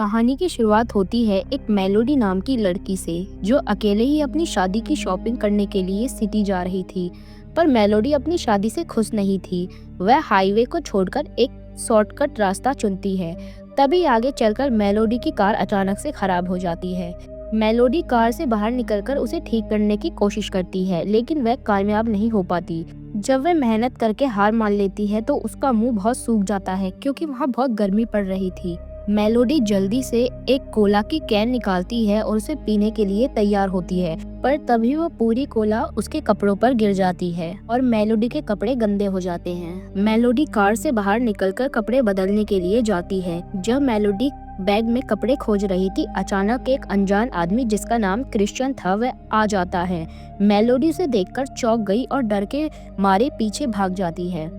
कहानी की शुरुआत होती है एक मेलोडी नाम की लड़की से जो अकेले ही अपनी शादी की शॉपिंग करने के लिए सिटी जा रही थी। पर मेलोडी अपनी शादी से खुश नहीं थी। वह हाईवे को छोड़कर एक शॉर्टकट रास्ता चुनती है। तभी आगे चलकर मेलोडी की कार अचानक से खराब हो जाती है। मेलोडी कार से बाहर निकलकर उसे ठीक करने की कोशिश करती है, लेकिन वह कामयाब नहीं हो पाती। जब वह मेहनत करके हार मान लेती है तो उसका मुंह बहुत सूख जाता है क्योंकि वहाँ बहुत गर्मी पड़ रही थी। मेलोडी जल्दी से एक कोला की कैन निकालती है और उसे पीने के लिए तैयार होती है, पर तभी वो पूरी कोला उसके कपड़ों पर गिर जाती है और मेलोडी के कपड़े गंदे हो जाते हैं। मेलोडी कार से बाहर निकलकर कपड़े बदलने के लिए जाती है। जब मेलोडी बैग में कपड़े खोज रही थी, अचानक एक अनजान आदमी जिसका नाम क्रिश्चियन था वह आ जाता है। मेलोडी उसे देखकर चौंक गई और डर के मारे पीछे भाग जाती है।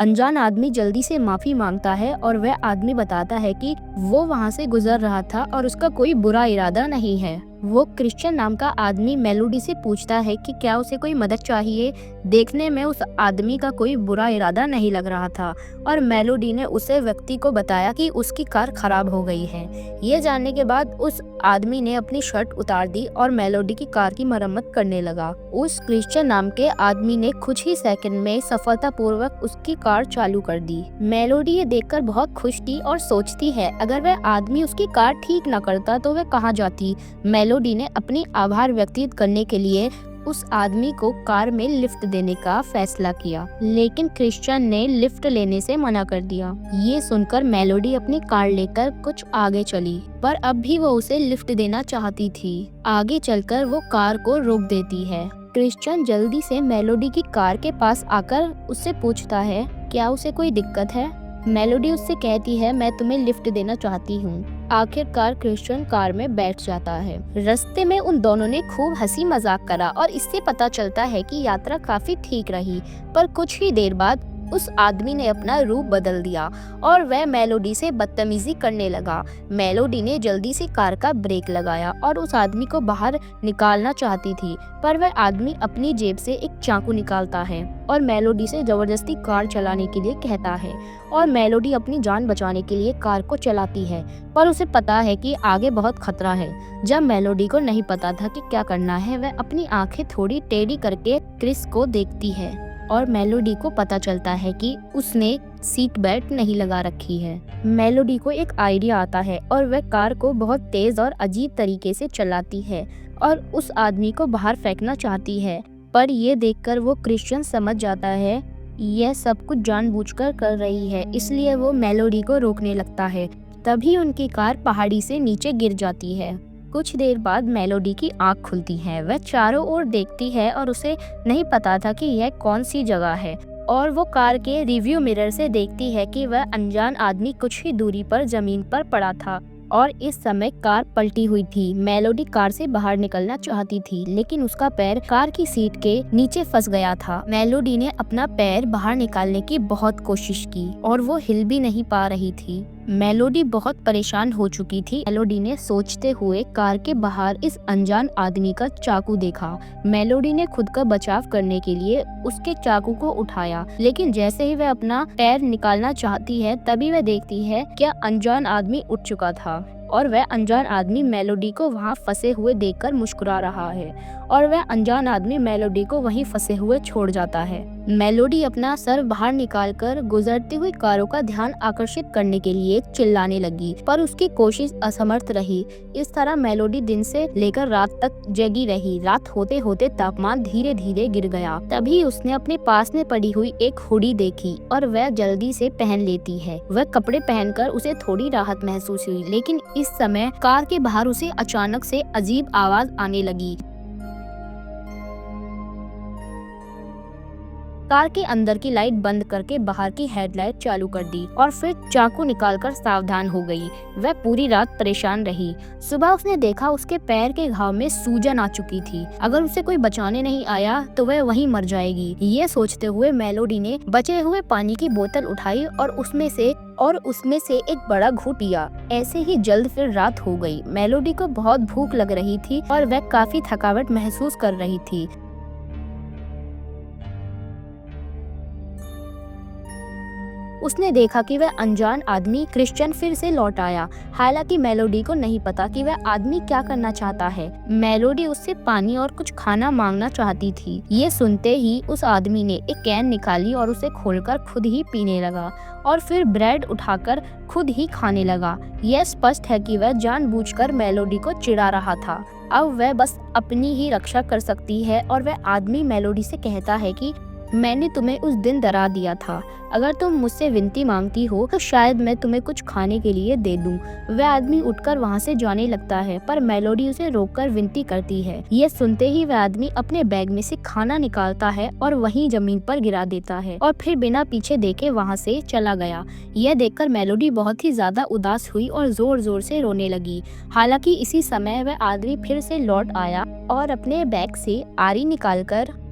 अनजान आदमी जल्दी से माफी मांगता है और वह आदमी बताता है कि वो वहां से गुजर रहा था और उसका कोई बुरा इरादा नहीं है। वो क्रिश्चियन नाम का आदमी मेलोडी से पूछता है कि क्या उसे कोई मदद चाहिए। देखने में उस आदमी का कोई बुरा इरादा नहीं लग रहा था और मेलोडी ने उसे व्यक्ति को बताया कि उसकी कार खराब हो गई है। ये जानने के बाद उस आदमी ने अपनी शर्ट उतार दी और मेलोडी की कार की मरम्मत करने लगा। उस क्रिश्चियन नाम के आदमी ने कुछ ही सेकंड में सफलतापूर्वक उसकी कार चालू कर दी। मेलोडी ये देखकर बहुत खुश थी और सोचती है अगर वह आदमी उसकी कार ठीक न करता तो वह कहाँ जाती। मेलोडी ने अपनी आभार व्यक्त करने के लिए उस आदमी को कार में लिफ्ट देने का फैसला किया, लेकिन क्रिश्चियन ने लिफ्ट लेने से मना कर दिया। ये सुनकर मेलोडी अपनी कार लेकर कुछ आगे चली, पर अब भी वो उसे लिफ्ट देना चाहती थी। आगे चलकर वो कार को रोक देती है। क्रिश्चियन जल्दी से मेलोडी की कार के पास आकर उससे पूछता है क्या उसे कोई दिक्कत है। मेलोडी उससे कहती है मैं तुम्हें लिफ्ट देना चाहती हूँ। आखिरकार क्रिश्चियन कार में बैठ जाता है। रास्ते में उन दोनों ने खूब हंसी मजाक करा और इससे पता चलता है कि यात्रा काफी ठीक रही। पर कुछ ही देर बाद उस आदमी ने अपना रूप बदल दिया और वह मेलोडी से बदतमीजी करने लगा। मेलोडी ने जल्दी से कार का ब्रेक लगाया और उस आदमी को बाहर निकालना चाहती थी, पर वह आदमी अपनी जेब से एक चाकू निकालता है और मेलोडी से जबरदस्ती कार चलाने के लिए कहता है और मेलोडी अपनी जान बचाने के लिए कार को चलाती है, पर उसे पता है कि आगे बहुत खतरा है। जब मेलोडी को नहीं पता था कि क्या करना है, वह अपनी आंखें थोड़ी टेढ़ी करके क्रिस को देखती है और मेलोडी को पता चलता है कि उसने सीट बेल्ट नहीं लगा रखी है। मेलोडी को एक आइडिया आता है और वह कार को बहुत तेज और अजीब तरीके से चलाती है और उस आदमी को बाहर फेंकना चाहती है, पर ये देखकर वो क्रिश्चियन समझ जाता है यह सब कुछ जानबूझकर कर रही है, इसलिए वो मेलोडी को रोकने लगता है। तभी उनकी कार पहाड़ी से नीचे गिर जाती है। कुछ देर बाद मेलोडी की आंख खुलती है। वह चारों ओर देखती है और उसे नहीं पता था कि यह कौन सी जगह है और वो कार के रिव्यू मिरर से देखती है कि वह अनजान आदमी कुछ ही दूरी पर जमीन पर पड़ा था और इस समय कार पलटी हुई थी। मेलोडी कार से बाहर निकलना चाहती थी, लेकिन उसका पैर कार की सीट के नीचे फंस गया था। मेलोडी ने अपना पैर बाहर निकालने की बहुत कोशिश की और वो हिल भी नहीं पा रही थी। मेलोडी बहुत परेशान हो चुकी थी। मेलोडी ने सोचते हुए कार के बाहर इस अनजान आदमी का चाकू देखा। मेलोडी ने खुद का बचाव करने के लिए उसके चाकू को उठाया, लेकिन जैसे ही वह अपना पैर निकालना चाहती है तभी वह देखती है क्या अनजान आदमी उठ चुका था और वह अनजान आदमी मेलोडी को वहां फंसे हुए देखकर मुस्कुरा रहा है और वह अनजान आदमी मेलोडी को वहीं फंसे हुए छोड़ जाता है। मेलोडी अपना सर बाहर निकालकर गुजरती हुई कारों का ध्यान आकर्षित करने के लिए चिल्लाने लगी, पर उसकी कोशिश असमर्थ रही। इस तरह मेलोडी दिन से लेकर रात तक जगी रही। रात होते होते तापमान धीरे धीरे गिर गया। तभी उसने अपने पास में पड़ी हुई एक हुडी देखी और वह जल्दी से पहन लेती है। वह कपड़े पहनकर उसे थोड़ी राहत महसूस हुई, लेकिन इस समय कार के बाहर उसे अचानक से अजीब आवाज आने लगी। कार के अंदर की लाइट बंद करके बाहर की हेडलाइट चालू कर दी और फिर चाकू निकालकर सावधान हो गई। वह पूरी रात परेशान रही। सुबह उसने देखा उसके पैर के घाव में सूजन आ चुकी थी। अगर उसे कोई बचाने नहीं आया तो वह वहीं मर जाएगी। ये सोचते हुए मेलोडी ने बचे हुए पानी की बोतल उठाई और उसमें से एक बड़ा घूंट पिया। ऐसे ही जल्द फिर रात हो गई। मेलोडी को बहुत भूख लग रही थी और वह काफी थकावट महसूस कर रही थी। उसने देखा कि वह अनजान आदमी क्रिश्चियन फिर से लौट आया। हालांकि मेलोडी को नहीं पता कि वह आदमी क्या करना चाहता है। मेलोडी उससे पानी और कुछ खाना मांगना चाहती थी। ये सुनते ही उस आदमी ने एक कैन निकाली और उसे खोलकर खुद ही पीने लगा और फिर ब्रेड उठाकर खुद ही खाने लगा। यह स्पष्ट है कि वह जानबूझकर मेलोडी को चिढ़ा रहा था। अब वह बस अपनी ही रक्षा कर सकती है और वह आदमी मेलोडी से कहता है कि मैंने तुम्हें उस दिन डरा दिया था। अगर तुम मुझसे विनती मांगती हो तो शायद मैं तुम्हें कुछ खाने के लिए दे दूं। वह आदमी उठकर वहां से जाने लगता है, पर मेलोडी उसे रोककर विनती करती है। यह सुनते ही वह आदमी अपने बैग में से खाना निकालता है और वहीं जमीन पर गिरा देता है और फिर बिना पीछे देखे वहां से चला गया। यह देखकर मेलोडी बहुत ही ज्यादा उदास हुई और जोर जोर से रोने लगी। हालांकि इसी समय वह आदमी फिर से लौट आया और अपने बैग से आरी निकालकर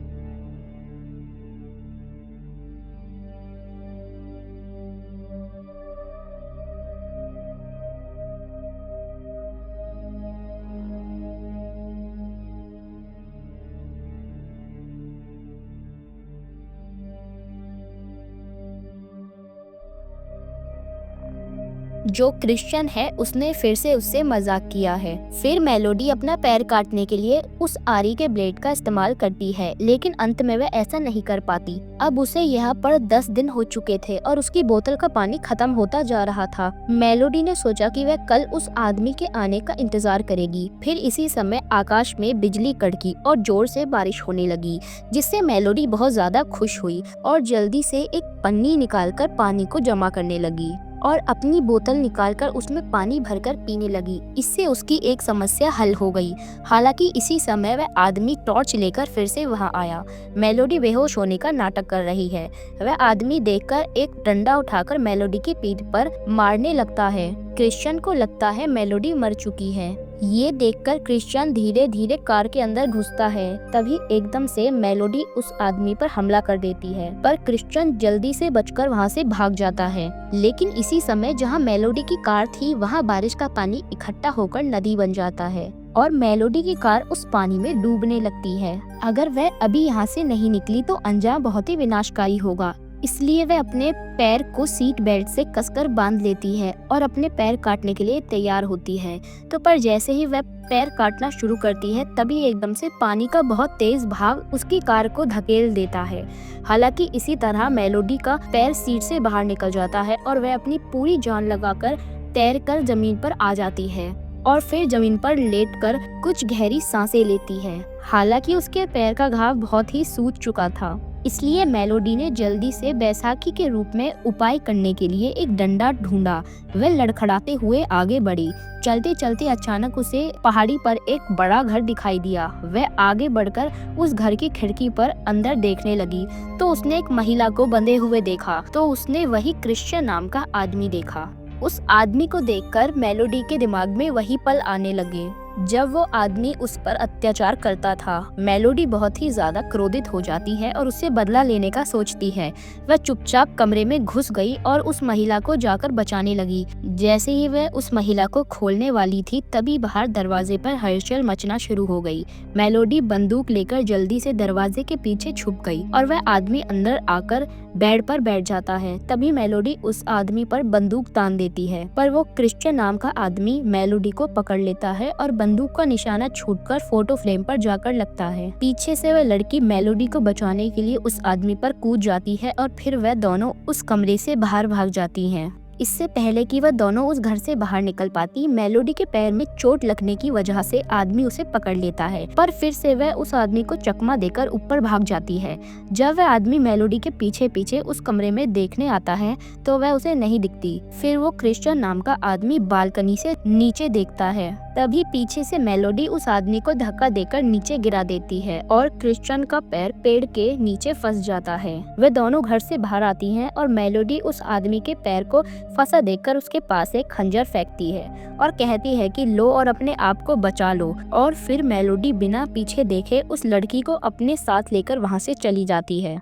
जो क्रिश्चियन है उसने फिर से उससे मजाक किया है। फिर मेलोडी अपना पैर काटने के लिए उस आरी के ब्लेड का इस्तेमाल करती है, लेकिन अंत में वह ऐसा नहीं कर पाती। अब उसे यहाँ पर 10 दिन हो चुके थे और उसकी बोतल का पानी खत्म होता जा रहा था। मेलोडी ने सोचा कि वह कल उस आदमी के आने का इंतजार करेगी। फिर इसी समय आकाश में बिजली कड़की और जोर से बारिश होने लगी, जिससे मेलोडी बहुत ज्यादा खुश हुई और जल्दी से एक पन्नी निकालकर पानी को जमा करने लगी और अपनी बोतल निकालकर उसमें पानी भरकर पीने लगी। इससे उसकी एक समस्या हल हो गई। हालांकि इसी समय वह आदमी टॉर्च लेकर फिर से वहां आया। मेलोडी बेहोश होने का नाटक कर रही है। वह आदमी देखकर एक डंडा उठाकर मेलोडी की पीठ पर मारने लगता है। क्रिश्चियन को लगता है मेलोडी मर चुकी है। ये देखकर क्रिश्चियन धीरे धीरे कार के अंदर घुसता है। तभी एकदम से मेलोडी उस आदमी पर हमला कर देती है, पर क्रिश्चियन जल्दी से बचकर वहाँ से भाग जाता है। लेकिन इसी समय जहाँ मेलोडी की कार थी वहाँ बारिश का पानी इकट्ठा होकर नदी बन जाता है और मेलोडी की कार उस पानी में डूबने लगती है। अगर वह अभी यहाँ से नहीं निकली तो अंजाम बहुत ही विनाशकारी होगा। इसलिए वह अपने पैर को सीट बेल्ट से कसकर बांध लेती है और अपने पैर काटने के लिए तैयार होती है। तो पर जैसे ही वह पैर काटना शुरू करती है तभी एकदम से पानी का बहुत तेज बहाव उसकी कार को धकेल देता है। हालांकि इसी तरह मेलोडी का पैर सीट से बाहर निकल जाता है और वह अपनी पूरी जान लगाकर तैरकर जमीन पर आ जाती है और फिर जमीन पर लेटकर कुछ गहरी सांसें लेती है। हालांकि उसके पैर का घाव बहुत ही सूज चुका था, इसलिए मेलोडी ने जल्दी से बैसाखी के रूप में उपाय करने के लिए एक डंडा ढूंढा। वह लड़खड़ाते हुए आगे बढ़ी। चलते चलते अचानक उसे पहाड़ी पर एक बड़ा घर दिखाई दिया। वह आगे बढ़कर उस घर की खिड़की पर अंदर देखने लगी तो उसने एक महिला को बंधे हुए देखा। तो उसने वही क्रिश्चियन नाम का आदमी देखा। उस आदमी को देखकर मेलोडी के दिमाग में वही पल आने लगे जब वो आदमी उस पर अत्याचार करता था। मेलोडी बहुत ही ज्यादा क्रोधित हो जाती है और उससे बदला लेने का सोचती है। वह चुपचाप कमरे में घुस गई और उस महिला को जाकर बचाने लगी। जैसे ही वह उस महिला को खोलने वाली थी तभी बाहर दरवाजे पर हलचल मचना शुरू हो गई। मेलोडी बंदूक लेकर जल्दी से दरवाजे के पीछे छुप गई और वह आदमी अंदर आकर बेड पर बैठ जाता है। तभी मेलोडी उस आदमी पर बंदूक तान देती है, पर वो क्रिश्चियन नाम का आदमी मेलोडी को पकड़ लेता है और बंदूक का निशाना छूटकर फोटो फ्रेम पर जाकर लगता है। पीछे से वह लड़की मेलोडी को बचाने के लिए उस आदमी पर कूद जाती है और फिर वह दोनों उस कमरे से बाहर भाग जाती हैं। इससे पहले कि वह दोनों उस घर से बाहर निकल पाती, मेलोडी के पैर में चोट लगने की वजह से आदमी उसे पकड़ लेता है, पर फिर से वह उस आदमी को चकमा देकर ऊपर भाग जाती है। जब वह आदमी मेलोडी के पीछे पीछे उस कमरे में देखने आता है तो वह उसे नहीं दिखती। फिर वो क्रिश्चियन नाम का आदमी बालकनी से नीचे देखता है। तभी पीछे से मेलोडी उस आदमी को धक्का देकर नीचे गिरा देती है और क्रिश्चियन का पैर पेड़ के नीचे फंस जाता है। वे दोनों घर से बाहर आती हैं और मेलोडी उस आदमी के पैर को फंसा देखकर उसके पास एक खंजर फेंकती है और कहती है कि लो और अपने आप को बचा लो। और फिर मेलोडी बिना पीछे देखे उस लड़की को अपने साथ लेकर वहां से चली जाती है।